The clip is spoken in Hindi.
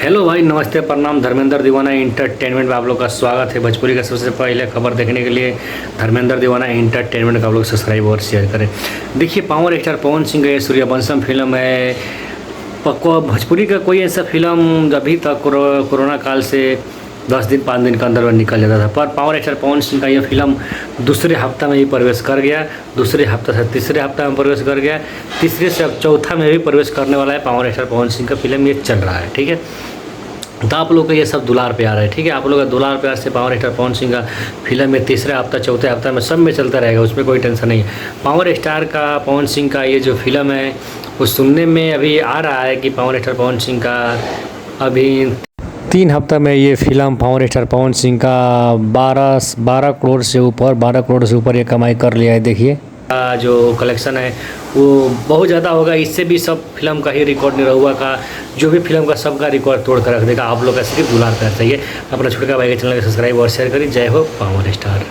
हेलो भाई, नमस्ते, प्रणाम। धर्मेंद्र दीवाना इंटरटेनमेंट में आप लोग का स्वागत है। भोजपुरी का सबसे पहले खबर देखने के लिए धर्मेंद्र दीवाना इंटरटेनमेंट का आप लोग सब्सक्राइब और शेयर करें। देखिए, पावर स्टार पवन सिंह का ये सूर्यवंशम फिल्म है। भोजपुरी का कोई ऐसा फिल्म अभी तक कोरोना काल से 10 दिन 5 दिन के अंदर निकल जाता था, पर पावर स्टार पवन सिंह का यह फिल्म दूसरे हफ्ता में ही प्रवेश कर गया। दूसरे हफ्ता से तीसरे हफ्ता में प्रवेश कर गया। तीसरे से अब चौथा में भी प्रवेश करने वाला है। पावर स्टार पवन सिंह का फिल्म ये चल रहा है, ठीक है। तो आप लोग का ये सब दुलार प्यार है, ठीक है। आप लोग का दुलार प्यार से पावर स्टार पवन सिंह का फिल्म में तीसरे हफ्ता चौथे हफ्ता में सब में चलता रहेगा, उसमें कोई टेंशन नहीं है। पावर स्टार का पवन सिंह का ये जो फिल्म है वो सुनने में अभी आ रहा है कि पावर स्टार पवन सिंह का अभी 3 हफ्ता में ये film power star Pawan Singh का 12 करोड़ से ऊपर ये कमाई कर लिया है। देखिए जो कलेक्शन है वो बहुत ज़्यादा होगा। इससे भी सब फिल्म का ही रिकॉर्ड निरहुआ का जो भी फिल्म का सबका रिकॉर्ड तोड़ कर रख देगा। आप लोग का सिर्फ दुलार प्यार चाहिए। अपना छोटा भाई के चैनल को सब्सक्राइब और शेयर करिए। जय हो पावर स्टार।